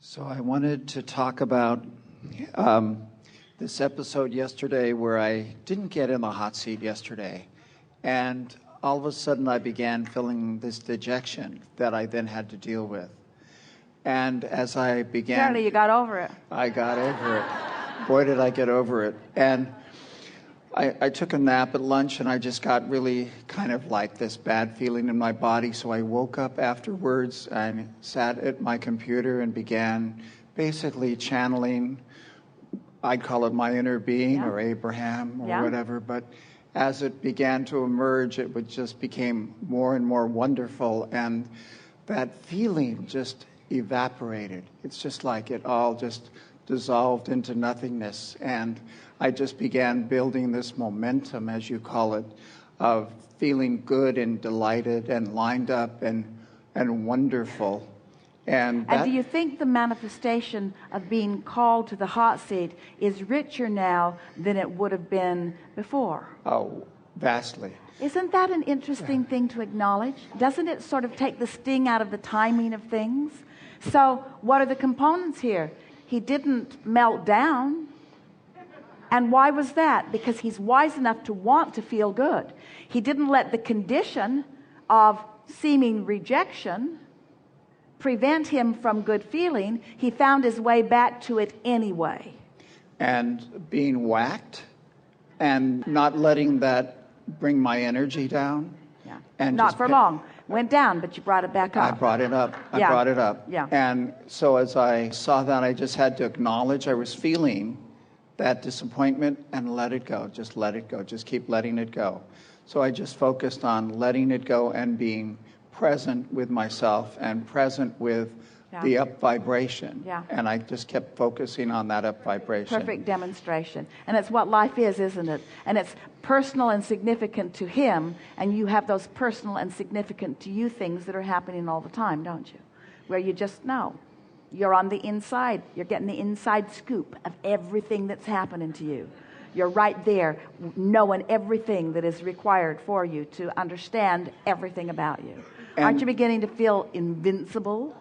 So I wanted to talk about this episode yesterday where I didn't get in the hot seat yesterday. And all of a sudden I began feeling this dejection that I then had to deal with. And as I began... Apparently you got over it. I got over it. Boy, did I get over it. And I took a nap at lunch, and I just got really kind of like this bad feeling in my body. So I woke up afterwards and sat at my computer and began basically channeling, I'd call it my inner being or Abraham or whatever. But as it began to emerge, it just became more and more wonderful. And that feeling just evaporated. It's just like it all just dissolved into nothingness. And I just began building this momentum, as you call it, of feeling good and delighted and lined up and wonderful. And do you think the manifestation of being called to the hot seat is richer now than it would have been before? Oh, vastly. Isn't that an interesting thing to acknowledge? Doesn't it sort of take the sting out of the timing of things? So what are the components here? He didn't melt down. And why was that? Because he's wise enough to want to feel good. He didn't let the condition of seeming rejection prevent him from good feeling. He found his way back to it anyway. And being whacked and not letting that bring my energy down. Yeah. And not for long. Went down, but you brought it back up. I brought it up. I brought it up. Yeah. And so as I saw that, I just had to acknowledge I was feeling that disappointment and let it go. Just let it go. Just keep letting it go. So I just focused on letting it go and being present with myself and present with the up vibration. Yeah. And I just kept focusing on that up vibration. Perfect demonstration. And it's what life is, isn't it? And it's personal and significant to him, and you have those personal and significant to you things that are happening all the time, don't you? Where you just know. You're on the inside. You're getting the inside scoop of everything that's happening to you. You're right there knowing everything that is required for you to understand everything about you. Aren't you beginning to feel invincible?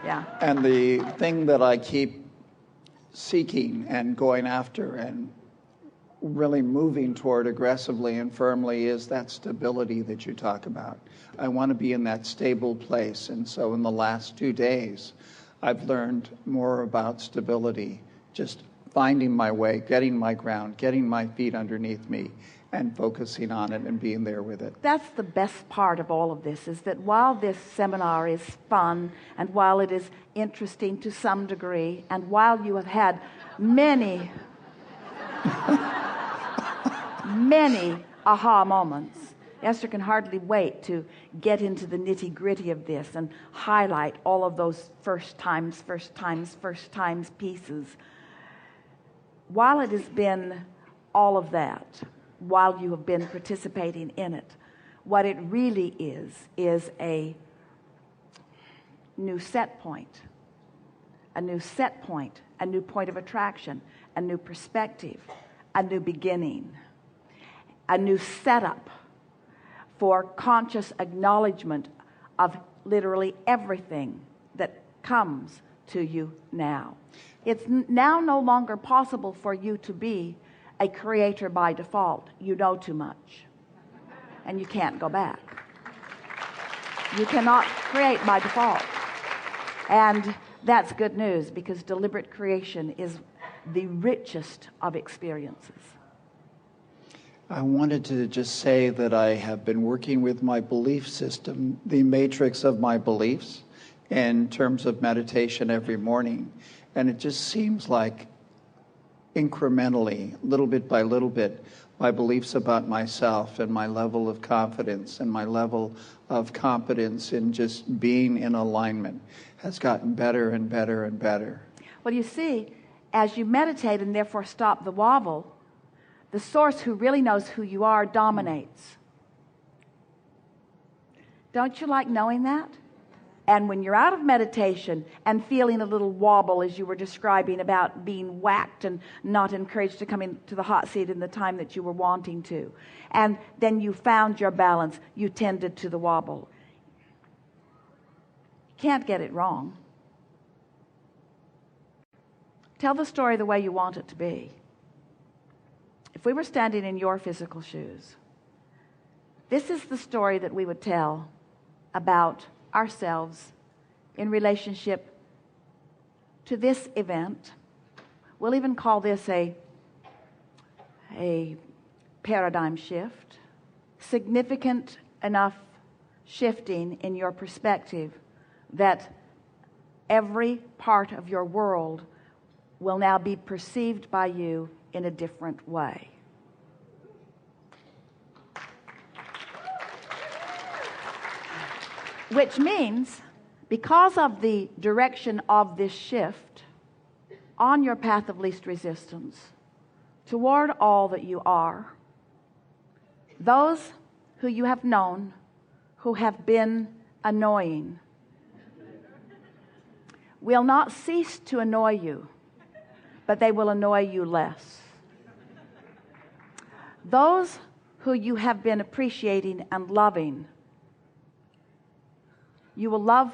Yeah. And the thing that I keep seeking and going after and really moving toward aggressively and firmly is that stability that you talk about. I want to be in that stable place. And so in the last 2 days, I've learned more about stability, just finding my way, getting my ground, getting my feet underneath me, and focusing on it and being there with it. That's the best part of all of this, is that while this seminar is fun and while it is interesting to some degree, and while you have had many aha moments, Esther can hardly wait to get into the nitty-gritty of this and highlight all of those first times pieces. While it has been all of that, while you have been participating in it, what it really is a new set point, a new point of attraction, a new perspective, a new beginning, a new setup for conscious acknowledgement of literally everything that comes to you now. It's now no longer possible for you to be a creator by default. You know too much, and you can't go back. You cannot create by default. And that's good news, because deliberate creation is the richest of experiences. I wanted to just say that I have been working with my belief system, the matrix of my beliefs, in terms of meditation every morning. And it just seems like incrementally, little bit by little bit, my beliefs about myself and my level of confidence and my level of competence in just being in alignment has gotten better and better and better. Well, you see, as you meditate and therefore stop the wobble, the source who really knows who you are dominates. Don't you like knowing that? And when you're out of meditation and feeling a little wobble, as you were describing about being whacked and not encouraged to come into the hot seat in the time that you were wanting to, and then you found your balance, you tended to the wobble. Can't get it wrong. tell the story the way you want it to be. If we were standing in your physical shoes, this is the story that we would tell about ourselves in relationship to this event. We'll even call this a paradigm shift, significant enough shifting in your perspective that every part of your world will now be perceived by you in a different way. Which means, because of the direction of this shift on your path of least resistance toward all that you are, those who you have known who have been annoying will not cease to annoy you, but they will annoy you less. Those who you have been appreciating and loving, you will love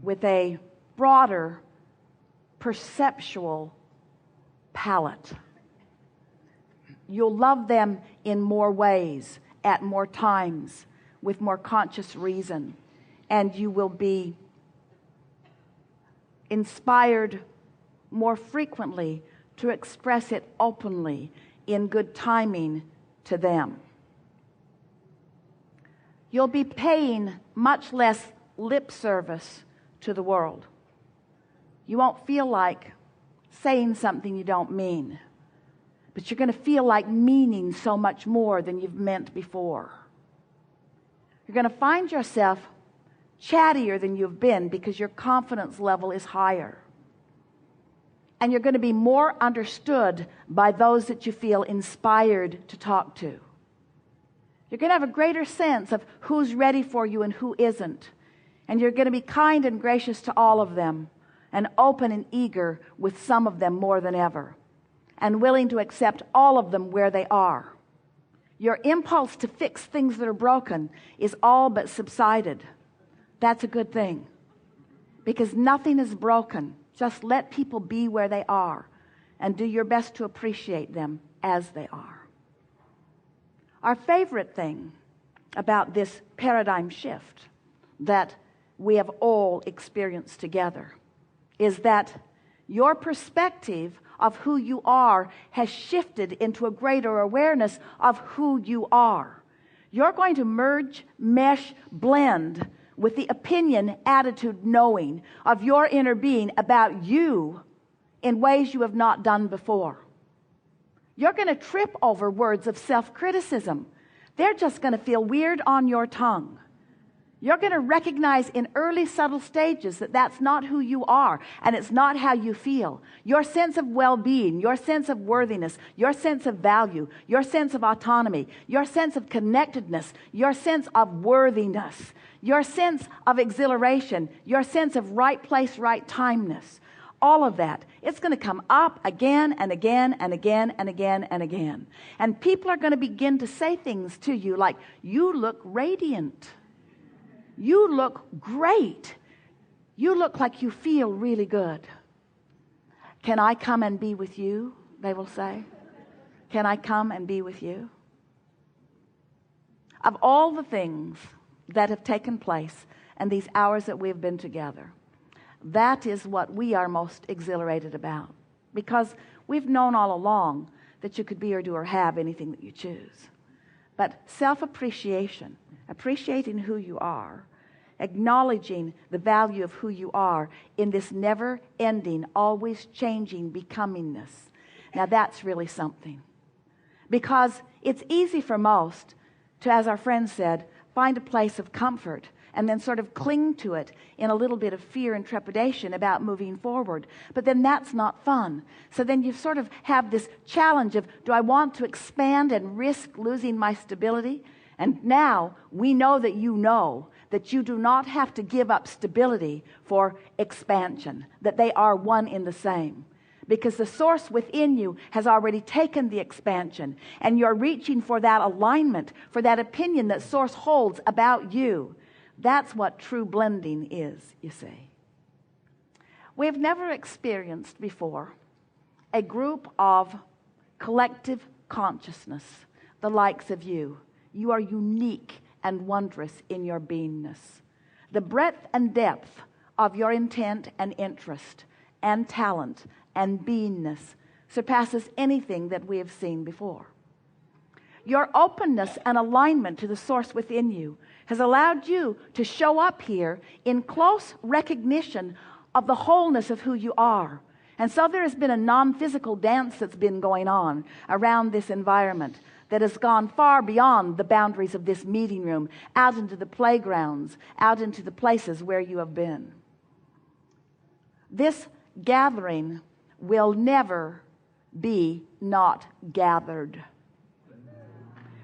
with a broader perceptual palette. You'll love them in more ways, at more times, with more conscious reason, and you will be inspired more frequently to express it openly in good timing to them. You'll be paying much less lip service to the world. You won't feel like saying something you don't mean, but you're going to feel like meaning so much more than you've meant before. You're going to find yourself chattier than you've been because your confidence level is higher. And you're going to be more understood by those that you feel inspired to talk to. You're going to have a greater sense of who's ready for you and who isn't. And you're going to be kind and gracious to all of them, and open and eager with some of them more than ever, and willing to accept all of them where they are. Your impulse to fix things that are broken is all but subsided. That's a good thing, because nothing is broken. Just let people be where they are and do your best to appreciate them as they are. Our favorite thing about this paradigm shift that we have all experienced together is that your perspective of who you are has shifted into a greater awareness of who you are. You're going to merge, mesh, blend with the opinion, attitude, knowing of your inner being about you in ways you have not done before. You're going to trip over words of self-criticism. They're just going to feel weird on your tongue. You're going to recognize in early subtle stages that that's not who you are, and it's not how you feel. Your sense of well-being, your sense of worthiness, your sense of value, your sense of autonomy, your sense of connectedness, your sense of worthiness, your sense of exhilaration, your sense of right place, right timeness, all of that, it's going to come up again and again and again and again and again. And people are going to begin to say things to you like, you look radiant. You look great. You look like you feel really good. Can I come and be with you? They will say. Can I come and be with you? Of all the things that have taken place and these hours that we have been together, that is what we are most exhilarated about, because we've known all along that you could be or do or have anything that you choose. But self-appreciation, appreciating who you are, acknowledging the value of who you are in this never-ending, always changing becomingness. Now that's really something. Because it's easy for most to, as our friend said, find a place of comfort and then sort of cling to it in a little bit of fear and trepidation about moving forward. But then that's not fun. So then you sort of have this challenge of, do I want to expand and risk losing my stability? And now we know that you do not have to give up stability for expansion, that they are one in the same. Because the source within you has already taken the expansion, and you're reaching for that alignment, for that opinion that source holds about you. That's what true blending is, you see. We have never experienced before a group of collective consciousness, the likes of you. You are unique and wondrous in your beingness. The breadth and depth of your intent and interest and talent and beingness surpasses anything that we have seen before. Your openness and alignment to the source within you has allowed you to show up here in close recognition of the wholeness of who you are. And so there has been a non-physical dance that's been going on around this environment that has gone far beyond the boundaries of this meeting room, out into the playgrounds, out into the places where you have been. This gathering will never be not gathered.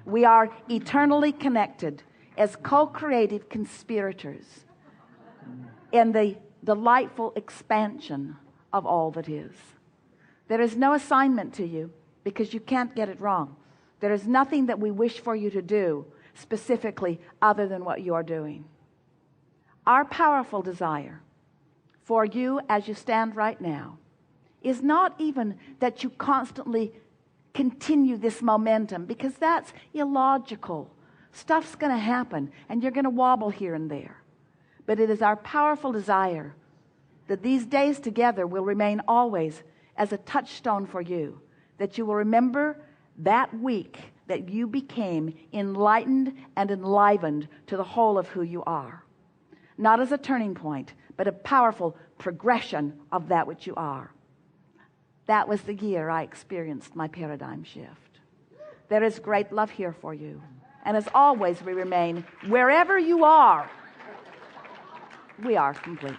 We are eternally connected as co-creative conspirators in the delightful expansion of all that is. There is no assignment to you because you can't get it wrong. There is nothing that we wish for you to do specifically other than what you are doing. Our powerful desire for you as you stand right now is not even that you constantly continue this momentum, because that's illogical. Stuff's going to happen and you're going to wobble here and there. But it is our powerful desire that these days together will remain always as a touchstone for you, that you will remember that week that you became enlightened and enlivened to the whole of who you are. Not as a turning point, but a powerful progression of that which you are. That was the year I experienced my paradigm shift. There is great love here for you. And as always, we remain, wherever you are, we are complete.